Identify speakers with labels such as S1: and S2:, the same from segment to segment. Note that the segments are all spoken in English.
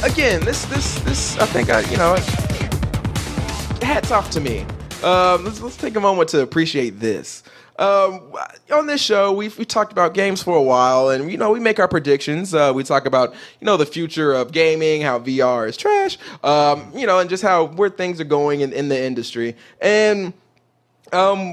S1: Again, this I think hats off to me. Let's take a moment to appreciate this. On this show, we've talked about games for a while, and we make our predictions. We talk about the future of gaming, how VR is trash, and just where things are going in the industry. And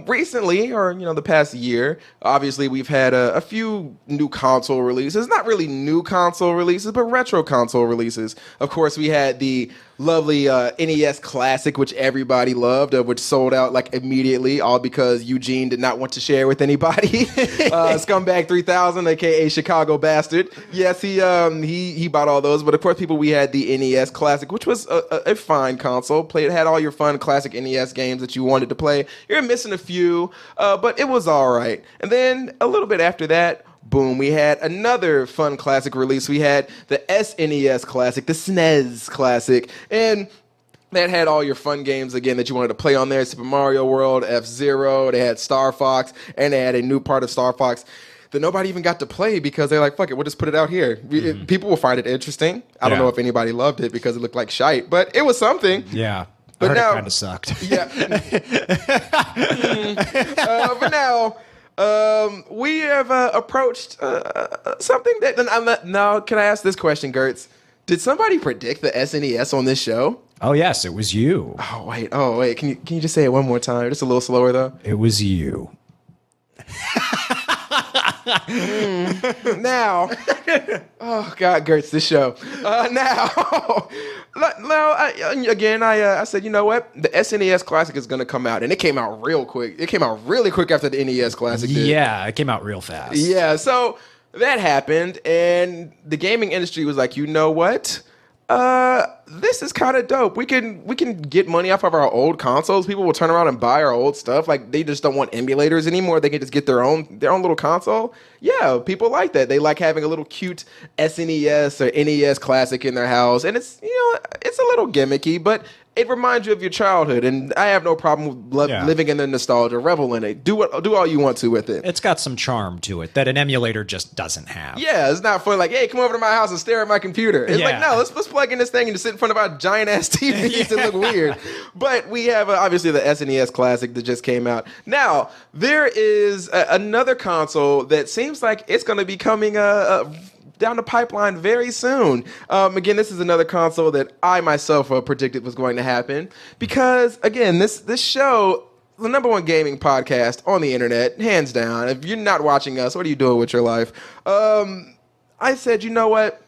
S1: recently, or the past year, obviously we've had a few new console releases. Not really new console releases, but retro console releases. Of course, we had the lovely NES Classic, which everybody loved, which sold out like immediately, all because Eugene did not want to share with anybody. Scumbag 3000, aka Chicago Bastard. Yes, he bought all those, but of course, we had the NES Classic, which was a fine console. Had all your fun classic NES games that you wanted to play. You're missing a few, but it was all right. And then a little bit after that, boom, we had another fun classic release. We had the SNES Classic, the Snes Classic, and that had all your fun games, again, that you wanted to play on there. Super Mario World, F-Zero, they had Star Fox, and they had a new part of Star Fox that nobody even got to play because they're like, fuck it, we'll just put it out here. Mm-hmm. People will find it interesting. I don't know if anybody loved it because it looked like shite, but it was something.
S2: Yeah.
S1: But now,
S2: it kind of sucked.
S1: Yeah. But now, we have approached something that... Now, can I ask this question, Gertz? Did somebody predict the SNES on this show?
S2: Oh, yes, it was you.
S1: Oh, wait. Can you just say it one more time? Just a little slower, though?
S2: It was you.
S1: Now, oh God, Gertz, this show. I said, you know what? The SNES Classic is going to come out, and it came out real quick. It came out really quick after the NES Classic did.
S2: Yeah, it came out real fast.
S1: Yeah, so that happened, and the gaming industry was like, you know what? This is kind of dope. We can get money off of our old consoles. People will turn around and buy our old stuff. Like, they just don't want emulators anymore. They can just get their own little console. Yeah, people like that. They like having a little cute SNES or NES Classic in their house, and it's it's a little gimmicky, but it reminds you of your childhood, and I have no problem with living in the nostalgia, revel in it. Do all you want to with it.
S2: It's got some charm to it that an emulator just doesn't have.
S1: Yeah, it's not fun. Like, hey, come over to my house and stare at my computer. It's like, no, let's plug in this thing and just sit in front of our giant ass TVs and look weird. But we have obviously the SNES Classic that just came out. Now there is another console that seems like it's going to be coming down the pipeline very soon. Again, this is another console that I myself predicted was going to happen because, again, this show, the number one gaming podcast on the internet, hands down. If you're not watching us, what are you doing with your life? I said, you know what?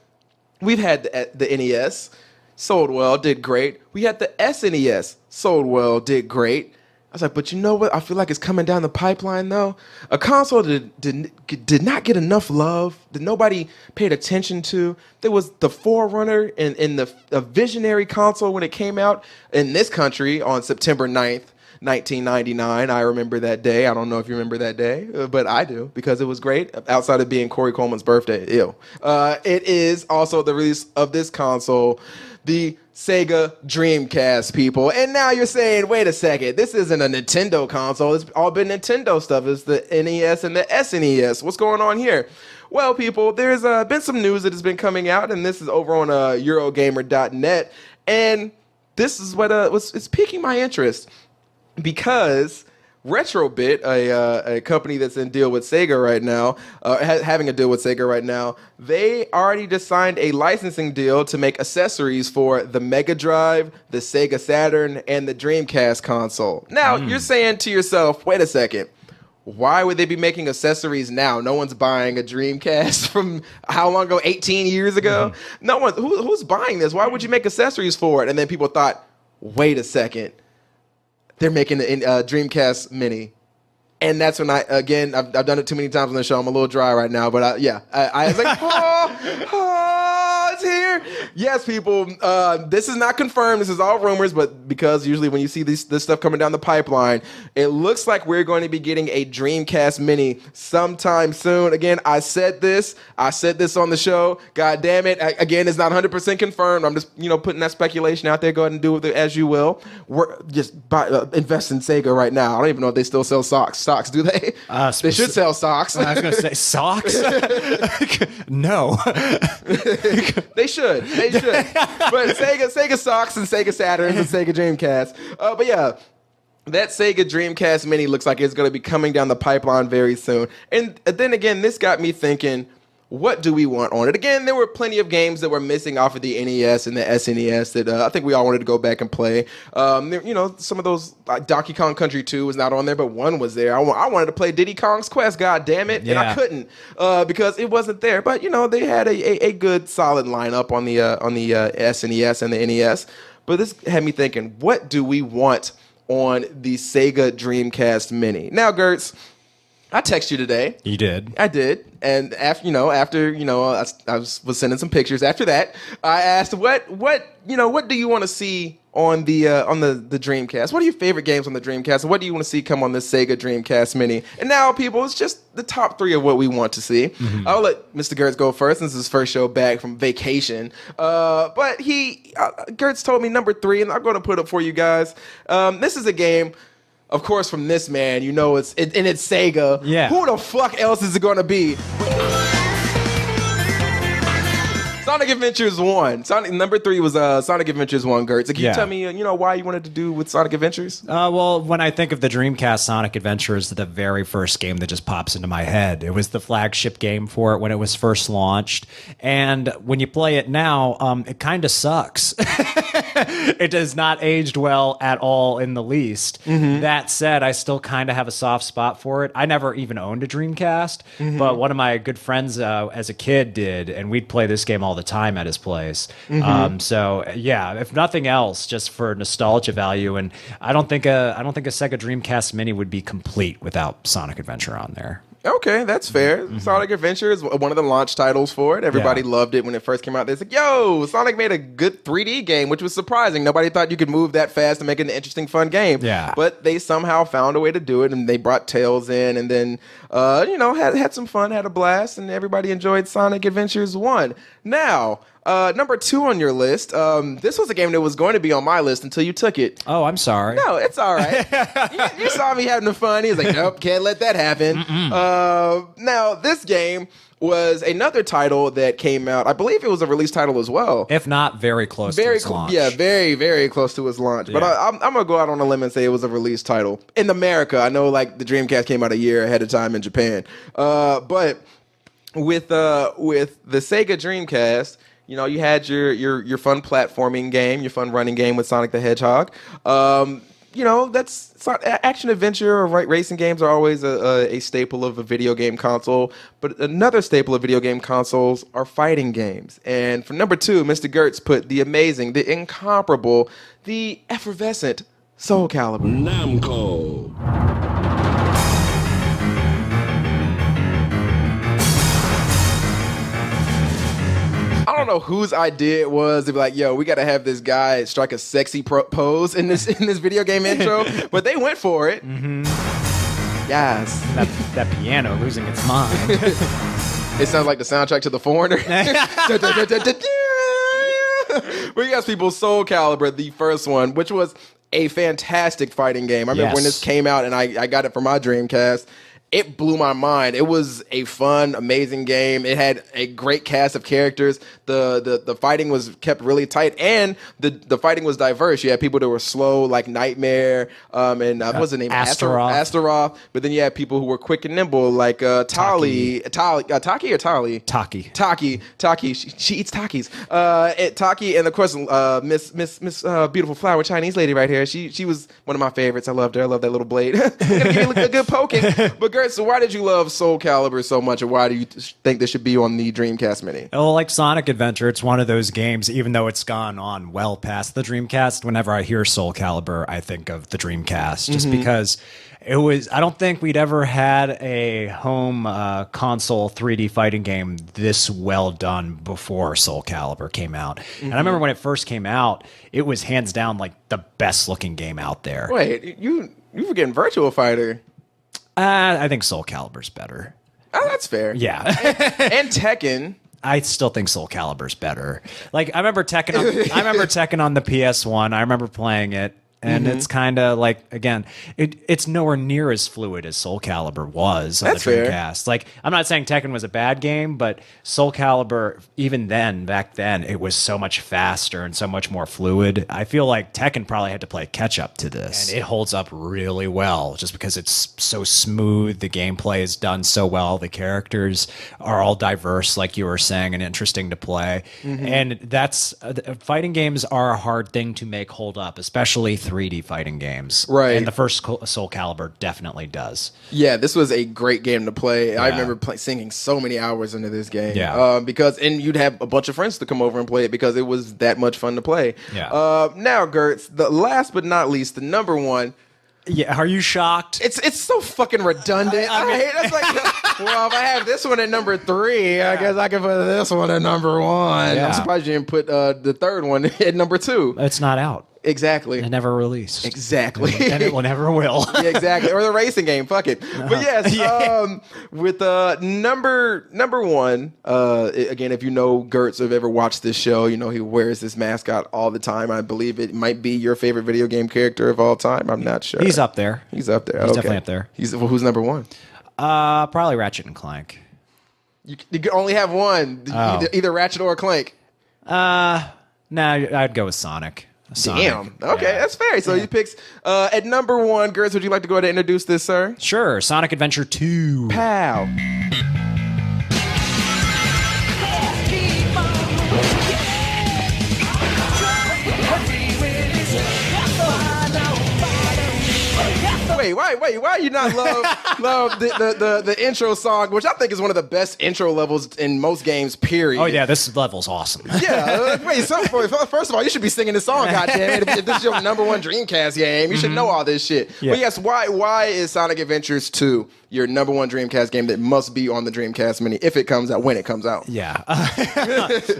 S1: We've had the NES, sold well, did great. We had the SNES, sold well, did great. I was like, but you know what? I feel like it's coming down the pipeline, though. A console that did not get enough love, that nobody paid attention to. There was the forerunner in the visionary console when it came out in this country on September 9th, 1999. I remember that day. I don't know if you remember that day, but I do because it was great. Outside of being Corey Coleman's birthday, it is also the release of this console, the Sega Dreamcast, people. And now you're saying, wait a second, this isn't a Nintendo console. It's all been Nintendo stuff. It's the NES and the SNES. What's going on here? Well, people, there's been some news that has been coming out, and this is over on Eurogamer.net. And this is what it's piquing my interest because Retrobit, a company that's in deal with Sega right now, having a deal with Sega right now, they already just signed a licensing deal to make accessories for the Mega Drive, the Sega Saturn, and the Dreamcast console. Now, you're saying to yourself, wait a second, why would they be making accessories now? No one's buying a Dreamcast from how long ago? 18 years ago? Mm-hmm. No one. Who's buying this? Why would you make accessories for it? And then people thought, wait a second. They're making the Dreamcast Mini. And that's when I've done it too many times on the show. I'm a little dry right now. But I was like, mascots here? Yes, people. This is not confirmed. This is all rumors, but because usually when you see this stuff coming down the pipeline, it looks like we're going to be getting a Dreamcast Mini sometime soon. Again, I said this on the show. God damn it. Again, it's not 100% confirmed. I'm just, putting that speculation out there. Go ahead and do with it as you will. Invest in Sega right now. I don't even know if they still sell socks. Socks, do they? They should sell socks.
S2: I was going to say socks? No.
S1: They should. But Sega socks and Sega Saturns and Sega Dreamcast. But yeah, that Sega Dreamcast Mini looks like it's going to be coming down the pipeline very soon. And then again, this got me thinking, what do we want on it? Again, there were plenty of games that were missing off of the NES and the SNES that I think we all wanted to go back and play. Some of those, like Donkey Kong Country 2 was not on there, but 1 was there. I wanted to play Diddy Kong's Quest, god damn it, and I couldn't because it wasn't there. But, they had a good, solid lineup on the SNES and the NES. But this had me thinking, what do we want on the Sega Dreamcast Mini? Now, Gertz, I texted you today.
S2: You did.
S1: I did. And after I was sending some pictures. After that, I asked, what do you want to see on the Dreamcast? What are your favorite games on the Dreamcast? And what do you want to see come on the Sega Dreamcast Mini? And now, people, it's just the top 3 of what we want to see. Mm-hmm. I'll let Mr. Gertz go first since it's his first show back from vacation. But Gertz told me number 3, and I'm going to put it for you guys. This is a game, of course, from this man, it's Sega.
S2: Yeah.
S1: Who the fuck else is it going to be? Sonic Adventures 1. Number 3 was Sonic Adventures 1, Gertz. Can you tell me, why you wanted to do with Sonic Adventures?
S2: Well, when I think of the Dreamcast, Sonic Adventures is the very first game that just pops into my head. It was the flagship game for it when it was first launched. And when you play it now, it kind of sucks. It has not aged well at all in the least. Mm-hmm. That said, I still kind of have a soft spot for it. I never even owned a Dreamcast, but one of my good friends as a kid did, and we'd play this game all the time at his place. Mm-hmm. If nothing else, just for nostalgia value, and I don't think a Sega Dreamcast Mini would be complete without Sonic Adventure on there.
S1: Okay, that's fair. Mm-hmm. Sonic Adventure is one of the launch titles for it. Everybody loved it when it first came out. They said, yo, Sonic made a good 3D game, which was surprising. Nobody thought you could move that fast and make it an interesting, fun game. Yeah. But they somehow found a way to do it, and they brought Tails in, and then, had some fun, had a blast, and everybody enjoyed Sonic Adventures 1. Now, number 2 on your list. This was a game that was going to be on my list until you took it.
S2: Oh, I'm sorry.
S1: No, it's all right. you saw me having fun. He was like, nope, can't let that happen. Now, this game was another title that came out. I believe it was a release title as well.
S2: If not, very close to its launch.
S1: Yeah, very, very close to its launch. Yeah. But I'm going to go out on a limb and say it was a release title. In America, I know like the Dreamcast came out a year ahead of time in Japan. But with the Sega Dreamcast, you had your fun platforming game, your fun running game with Sonic the Hedgehog. That's action adventure or racing games are always a staple of a video game console. But another staple of video game consoles are fighting games. And for number 2, Mr. Gertz put the amazing, the incomparable, the effervescent Soul Calibur.
S3: Namco.
S1: I don't know whose idea it was to be like, yo, we got to have this guy strike a sexy pose in this video game intro, but they went for it. Mm-hmm. Yes.
S2: That piano losing its mind.
S1: It sounds like the soundtrack to The Foreigner. But you guys, people, Soul Calibur, the first one, which was a fantastic fighting game. I remember when this came out and I got it for my Dreamcast. It blew my mind. It was a fun, amazing game. It had a great cast of characters. The fighting was kept really tight, and the fighting was diverse. You had people that were slow, like Nightmare, and what's the name? Astaroth. But then you had people who were quick and nimble, like Taki or Tali? Taki. She eats Takis. Taki, and of course, Miss Beautiful Flower, Chinese lady right here. She was one of my favorites. I loved her. I love that little blade. Gonna give you a good poking. But Gertz, so why did you love Soul Calibur so much, and why do you think this should be on the Dreamcast Mini?
S2: Well, like Sonic Adventure, it's one of those games, even though it's gone on well past the Dreamcast, whenever I hear Soul Calibur, I think of the Dreamcast, just because it was, I don't think we'd ever had a home console 3D fighting game this well done before Soul Calibur came out. And I remember when it first came out, it was hands down like the best looking game out there.
S1: Wait, you forgetting Virtua Fighter.
S2: I think Soul Calibur's better.
S1: Oh, that's fair.
S2: Yeah.
S1: And Tekken.
S2: I still think Soul Calibur's better. Like I remember Tekken on the PS1. I remember playing it. And it's kind of like, again, it's nowhere near as fluid as Soul Calibur was on the Dreamcast. Like, I'm not saying Tekken was a bad game, but Soul Calibur, even then, back then, it was so much faster and so much more fluid. I feel like Tekken probably had to play catch up to this. And it holds up really well just because it's so smooth. The gameplay is done so well. The characters are all diverse, like you were saying, and interesting to play. And that's fighting games are a hard thing to make hold up, especially 3D fighting games.
S1: Right.
S2: And the first Soul Calibur definitely does.
S1: Yeah, this was a great game to play. Yeah. I remember singing so many hours into this game.
S2: Yeah.
S1: And you'd have a bunch of friends to come over and play it because it was that much fun to play.
S2: Yeah.
S1: Now, Gertz, the last but not least, the number one.
S2: Yeah, are you shocked?
S1: It's so fucking redundant. I hate it's like, well, if I have this one at number 3, I guess I can put this one at number 1.
S2: Yeah.
S1: I'm surprised you didn't put the third one at number 2.
S2: It's not out.
S1: Exactly.
S2: It never released.
S1: Exactly.
S2: And it never will.
S1: Yeah, exactly. Or the racing game. Fuck it. But yes, with number 1, again, if you know Gertz or have ever watched this show, you know he wears this mascot all the time. I believe it might be your favorite video game character of all time. I'm not sure.
S2: He's up there.
S1: He's up there.
S2: He's definitely up there.
S1: Who's number 1?
S2: Probably Ratchet and Clank.
S1: You can only have one. Either Ratchet or Clank.
S2: Nah, I'd go with Sonic.
S1: Damn. Okay, that's fair. So he picks at number 1. Gertz, would you like to go ahead and introduce this, sir?
S2: Sure. Sonic Adventure 2.
S1: Pow. Wait, why you not love the intro song, which I think is one of the best intro levels in most games, period.
S2: Oh yeah, this level's awesome.
S1: Yeah, first of all, you should be singing this song, goddammit. If this is your number 1 Dreamcast game, you should know all this shit. Yeah. But yes, why is Sonic Adventures 2 your number 1 Dreamcast game that must be on the Dreamcast Mini if it comes out, when it comes out?
S2: Yeah.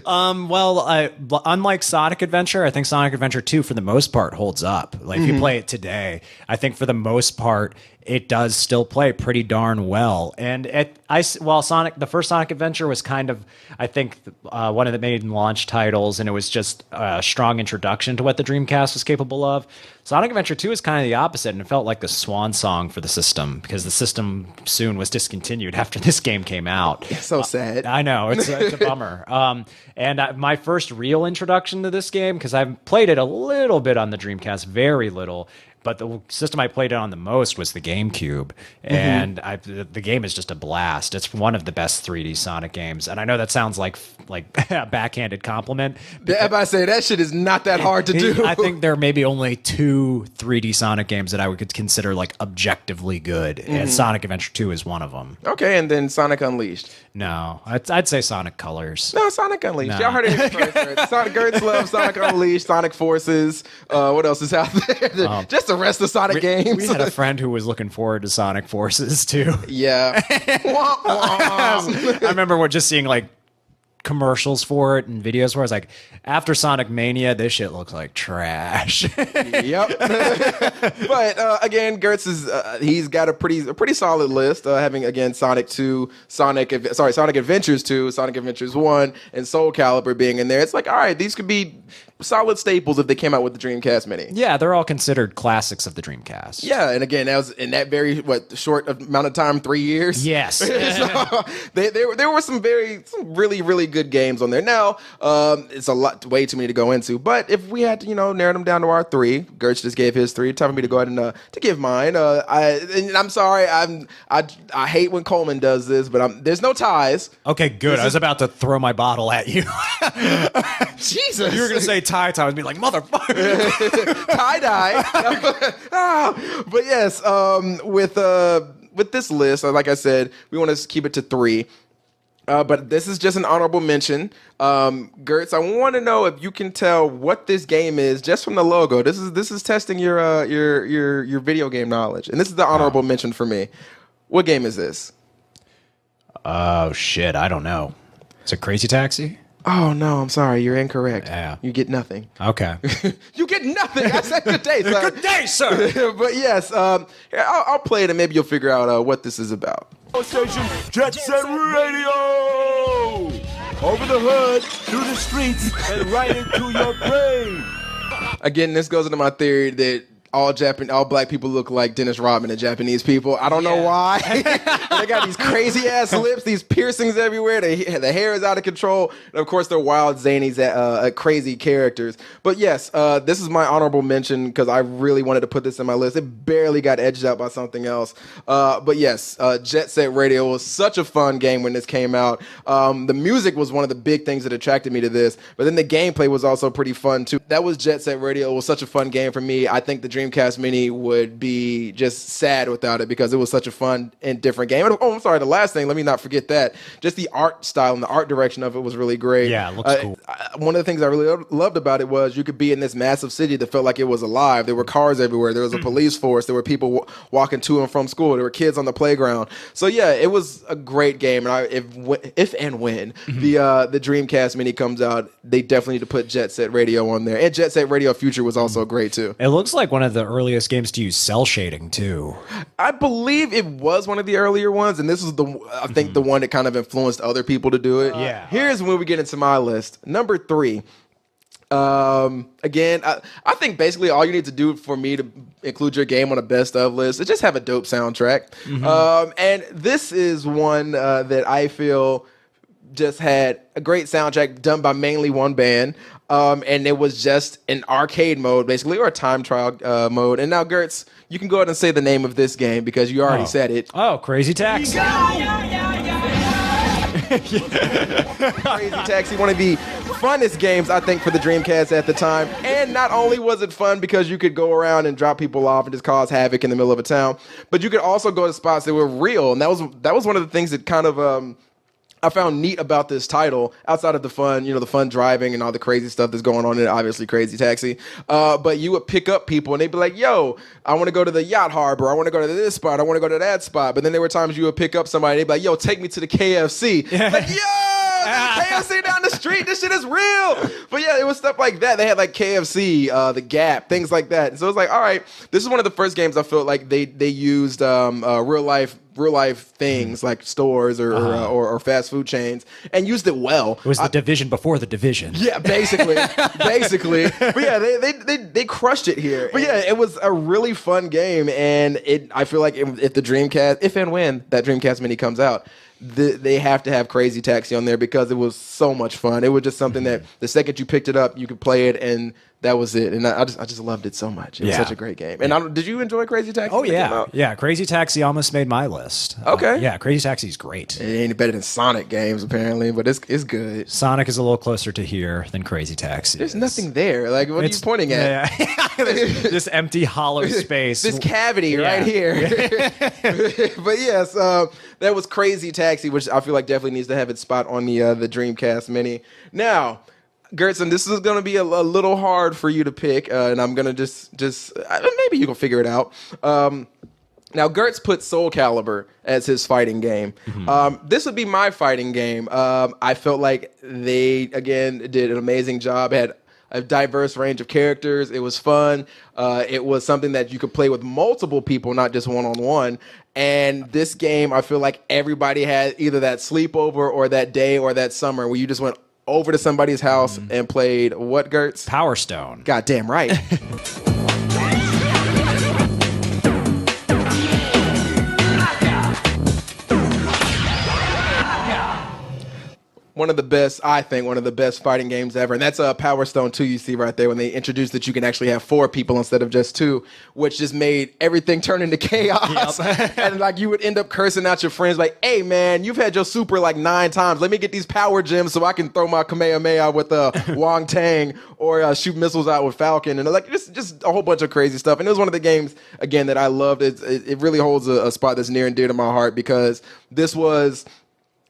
S2: Unlike Sonic Adventure, I think Sonic Adventure 2 for the most part holds up. Like if you play it today, I think for the most part it does still play pretty darn well. And the first Sonic Adventure was kind of, I think, one of the main launch titles, and it was just a strong introduction to what the Dreamcast was capable of. Sonic Adventure 2 is kind of the opposite, and it felt like the swan song for the system because the system soon was discontinued after this game came out.
S1: It's so sad.
S2: I know, it's a bummer. My first real introduction to this game, because I've played it a little bit on the Dreamcast, very little, but the system I played it on the most was the GameCube, and the game is just a blast. It's one of the best 3D Sonic games, and I know that sounds like a backhanded compliment.
S1: I say that shit is not that hard to do.
S2: I think there may be only 2 3D Sonic games that I would consider like objectively good, and Sonic Adventure 2 is one of them.
S1: Okay, and then Sonic Unleashed.
S2: No, I'd say Sonic Colors.
S1: No, Sonic Unleashed. Y'all heard it here first. Right? Sonic Gertz loves Sonic Unleashed, Sonic Forces. What else is out there? Just the rest of Sonic games.
S2: We had a friend who was looking forward to Sonic Forces too.
S1: Yeah.
S2: I remember just seeing like commercials for it and videos where I was like, after Sonic Mania, this shit looks like trash.
S1: Yep. But again, Gertz he's got a pretty solid list, having again Sonic Adventures 2, Sonic Adventures 1, and Soul Calibur being in there. It's like, all right, these could be solid staples if they came out with the Dreamcast Mini.
S2: Yeah, they're all considered classics of the Dreamcast.
S1: Yeah, and again, that was in that very short amount of time, 3 years.
S2: Yes.
S1: So there were some really, really good games on there. Now, it's way too many to go into, but if we had to, narrow them down to our 3, Gertz just gave his 3. Time for me to go ahead and to give mine. I'm sorry, I hate when Coleman does this, but there's no ties.
S2: Okay, good. I was about to throw my bottle at you.
S1: Jesus.
S2: You were gonna say tie. I was be like, motherfucker.
S1: Tie-dye. But yes, with with this list, like I said, we want to keep it to 3. But this is just an honorable mention. Gertz, I want to know if you can tell what this game is just from the logo. This is testing your video game knowledge, and this is the honorable mention for me. What game is this?
S2: Oh shit, I don't know. Is it Crazy Taxi?
S1: Oh no, I'm sorry, you're incorrect.
S2: Yeah.
S1: You get nothing.
S2: Okay.
S1: You get nothing. I said good day, sir.
S2: Good day, sir.
S1: But yes, here, I'll play it and maybe you'll figure out what this is about.
S3: Station Jet Set Radio! Over the hood, through the streets, and right into your brain.
S1: Again, this goes into my theory that all black people look like Dennis Rodman to Japanese people. I don't know why. They got these crazy ass lips, these piercings everywhere. The hair is out of control. And of course, they're wild, zany, crazy characters. But yes, this is my honorable mention because I really wanted to put this in my list. It barely got edged out by something else. But yes, Jet Set Radio was such a fun game when this came out. The music was one of the big things that attracted me to this. But then the gameplay was also pretty fun too. That was Jet Set Radio. It was such a fun game for me. I think the Dreamcast Mini would be just sad without it because it was such a fun and different game. And, I'm sorry, the last thing, let me not forget that. Just the art style and the art direction of it was really great.
S2: Yeah, it looks cool.
S1: One of the things I really loved about it was you could be in this massive city that felt like it was alive. There were cars everywhere. There was a police force. There were people walking to and from school. There were kids on the playground. So yeah, it was a great game. And if and when the Dreamcast Mini comes out, they definitely need to put Jet Set Radio on there. And Jet Set Radio Future was also great too.
S2: It looks like one of the earliest games to use cell shading too.
S1: I believe it was one of the earlier ones, and this was I think the one that kind of influenced other people to do it.
S2: Yeah.
S1: Here's when we get into my list. Number 3. Again, I think basically all you need to do for me to include your game on a best of list is just have a dope soundtrack. And this is one that I feel just had a great soundtrack done by mainly one band. And it was just an arcade mode, basically, or a time trial mode. And now, Gertz, you can go ahead and say the name of this game because you already said it.
S2: Oh, Crazy Taxi.
S1: Crazy Taxi, one of the funnest games, I think, for the Dreamcast at the time. And not only was it fun because you could go around and drop people off and just cause havoc in the middle of a town, but you could also go to spots that were real. And that was one of the things that kind of I found neat about this title, outside of the fun, the fun driving and all the crazy stuff that's going on in it, obviously Crazy Taxi. But you would pick up people and they'd be like, yo, I want to go to the yacht harbor. I want to go to this spot. I want to go to that spot. But then there were times you would pick up somebody and they'd be like, yo, take me to the KFC. Like, yo, there's KFC down the street. This shit is real. But yeah, it was stuff like that. They had like KFC, the Gap, things like that. And so it was like, all right, this is one of the first games I felt like they used real life things like stores or fast food chains and used it well.
S2: It was the Division before the Division.
S1: Yeah, basically. But yeah, they crushed it here. But yeah, it was a really fun game, and I feel like if the Dreamcast, if and when that Dreamcast Mini comes out, they have to have Crazy Taxi on there because it was so much fun. It was just something that the second you picked it up, you could play it, and that was it. And I just loved it so much. It was such a great game. And did you enjoy Crazy Taxi?
S2: Oh yeah, yeah. Crazy Taxi almost made my list.
S1: Okay.
S2: Yeah, Crazy Taxi is great.
S1: It ain't better than Sonic games apparently, but it's good.
S2: Sonic is a little closer to here than Crazy Taxi.
S1: There's nothing there. Like, what are you pointing at?
S2: Yeah. this empty hollow space.
S1: This cavity right here. But yes, that was Crazy Taxi, which I feel like definitely needs to have its spot on the Dreamcast Mini. Now, Gertson, this is going to be a little hard for you to pick, and I'm going to just maybe you can figure it out. Now, Gertz put Soul Calibur as his fighting game. This would be my fighting game. I felt like they, again, did an amazing job, had a diverse range of characters. It was fun. It was something that you could play with multiple people, not just one-on-one. And this game, I feel like everybody had either that sleepover or that day or that summer where you just went over to somebody's house and played what, Gertz?
S2: Power Stone.
S1: Goddamn right. one of the best, I think, one of the best fighting games ever. And that's Power Stone 2 you see right there when they introduced that you can actually have 4 people instead of just 2, which just made everything turn into chaos. Yep. And like you would end up cursing out your friends like, hey man, you've had your super like 9 times. Let me get these power gems so I can throw my Kamehameha with Wong Tang or shoot missiles out with Falcon. And like just a whole bunch of crazy stuff. And it was one of the games, again, that I loved. It really holds a spot that's near and dear to my heart because this was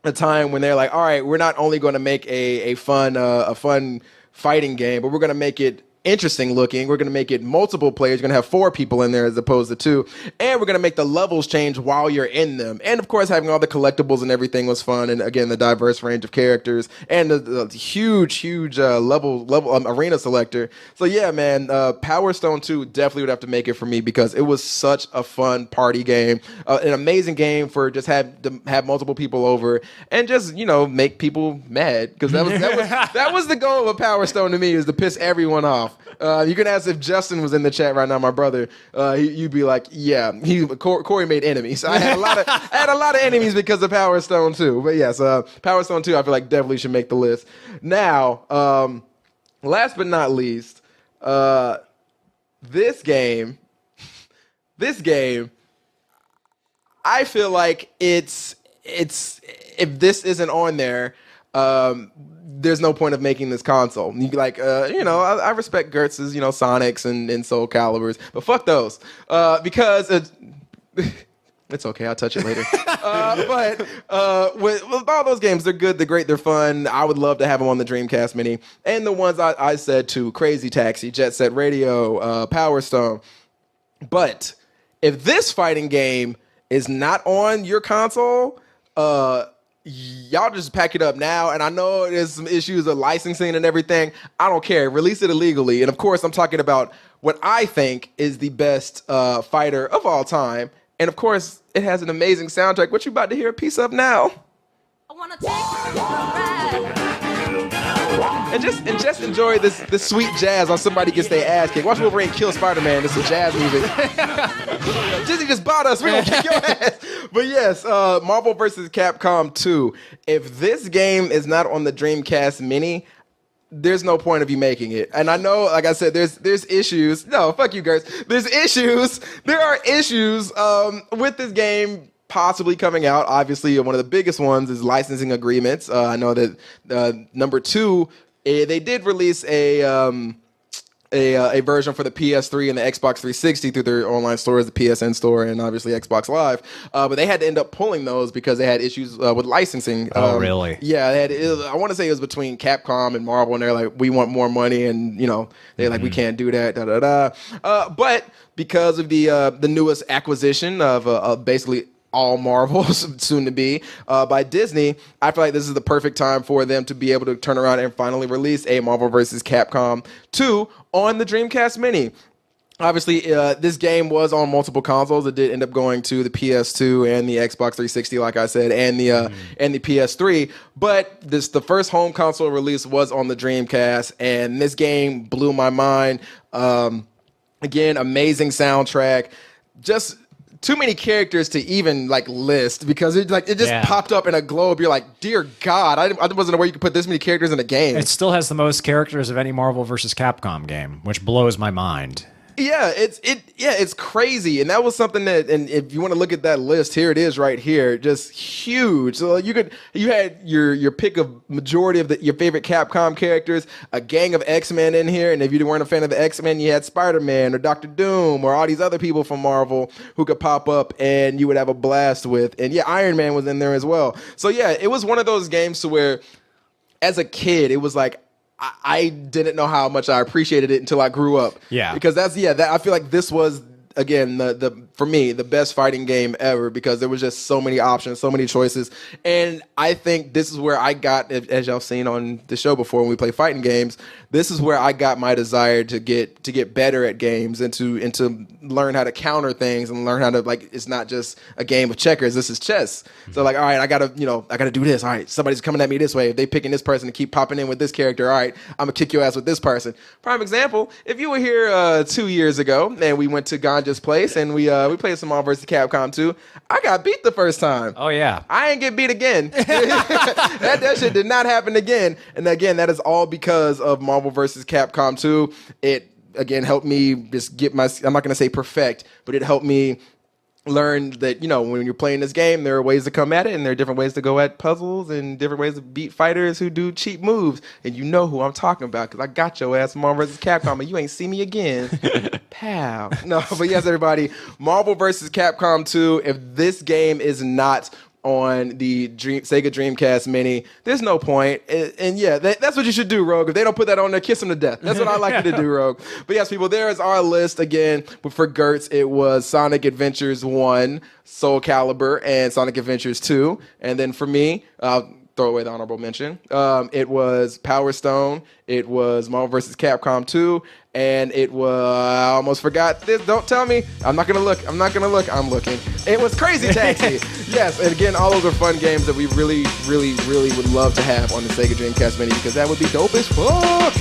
S1: a time when they're like, all right, we're not only going to make a fun fighting game, but we're going to make it interesting looking. We're going to make it multiple players. You're going to have 4 people in there as opposed to 2. And we're going to make the levels change while you're in them. And of course, having all the collectibles and everything was fun. And again, the diverse range of characters and the huge level arena selector. So yeah, man, Power Stone 2 definitely would have to make it for me because it was such a fun party game, an amazing game for just have multiple people over and just, make people mad because that was the goal of Power Stone to me, is to piss everyone off. You can ask if Justin was in the chat right now, my brother. You'd be like, yeah, Corey made enemies. I had a lot of enemies because of Power Stone 2. But yes, Power Stone 2, I feel like definitely should make the list. Now, last but not least, this game, I feel like it's if this isn't on there, there's no point of making this console. You like, I respect Gertz's, Sonics and Soul Caliburs, but fuck those, because it's okay. I'll touch it later. But with all those games, they're good, they're great, they're fun. I would love to have them on the Dreamcast Mini, and the ones I said too: Crazy Taxi, Jet Set Radio, Power Stone. But if this fighting game is not on your console, y'all just pack it up now. And I know there's some issues of licensing and everything. I don't care. Release it illegally. And of course, I'm talking about what I think is the best fighter of all time. And of course, it has an amazing soundtrack. What you about to hear a piece of now? I wanna take you for a ride. And just enjoy this sweet jazz on somebody gets their ass kicked. Watch Wolverine kill Spider-Man. This is jazz music. Disney just bought us. We're going to kick your ass. But yes, Marvel vs. Capcom 2. If this game is not on the Dreamcast Mini, there's no point of you making it. And I know, like I said, there's issues. No, fuck you, Gertz. There's issues. There are issues with this game possibly coming out. Obviously, one of the biggest ones is licensing agreements. I know that number 2, they did release a version for the PS3 and the Xbox 360 through their online stores, the PSN store, and obviously Xbox Live. But they had to end up pulling those because they had issues with licensing.
S2: Oh, really?
S1: Yeah, I want to say it was between Capcom and Marvel, and they're like, we want more money, and they're like, we can't do that. Da da da. But because of the newest acquisition of basically all Marvel, soon to be, by Disney, I feel like this is the perfect time for them to be able to turn around and finally release a Marvel vs. Capcom 2 on the Dreamcast Mini. Obviously, this game was on multiple consoles. It did end up going to the PS2 and the Xbox 360, like I said, and the PS3. But the first home console release was on the Dreamcast, and this game blew my mind. Again, amazing soundtrack. Just too many characters to even list because it just popped up in a globe. You're like, dear God, I wasn't aware you could put this many characters in a game.
S2: It still has the most characters of any Marvel vs. Capcom game, which blows my mind.
S1: Yeah, it's crazy, and that was something that, and if you want to look at that list, here it is right here, just huge. So you had your pick of majority of your favorite Capcom characters, a gang of X-Men in here, and if you weren't a fan of the X-Men, you had Spider-Man or Doctor Doom or all these other people from Marvel who could pop up and you would have a blast with, and yeah, Iron Man was in there as well. So yeah, it was one of those games to where, as a kid, it was like, I didn't know how much I appreciated it until I grew up.
S2: Yeah.
S1: Because I feel like this was, again, for me, the best fighting game ever because there was just so many options, so many choices. And I think this is where I got, as y'all seen on the show before when we play fighting games, this is where I got my desire to get better at games and to learn how to counter things and learn how to, it's not just a game of checkers, this is chess. So all right, I gotta do this. All right, somebody's coming at me this way. If they picking this person to keep popping in with this character, all right, I'm gonna kick your ass with this person. Prime example, if you were here 2 years ago and we went to Ganja's this place, and we played some Marvel vs. Capcom 2. I got beat the first time.
S2: Oh, yeah.
S1: I ain't get beat again. that shit did not happen again. And again, that is all because of Marvel vs. Capcom 2. It, again, helped me just get I'm not going to say perfect, but it helped me learn that, you know, when you're playing this game, there are ways to come at it, and there are different ways to go at puzzles and different ways to beat fighters who do cheap moves. And you know who I'm talking about, because I got your ass Marvel vs. Capcom, and you ain't see me again. Pow. No, but yes, everybody, Marvel vs. Capcom 2, if this game is not on the Sega Dreamcast Mini, there's no point. And yeah, that's what you should do, Rogue. If they don't put that on there, kiss them to death. That's what I like you to do, Rogue. But yes, people, there is our list again. But for Gertz, it was Sonic Adventures 1, Soul Calibur, and Sonic Adventures 2. And then for me, throw away the honorable mention. It was Power Stone. It was Marvel vs. Capcom 2. And it was, I almost forgot this. Don't tell me. I'm not going to look. I'm looking. It was Crazy Taxi. Yes. And again, all those are fun games that we really, really, really would love to have on the Sega Dreamcast Mini, because that would be dope as fuck.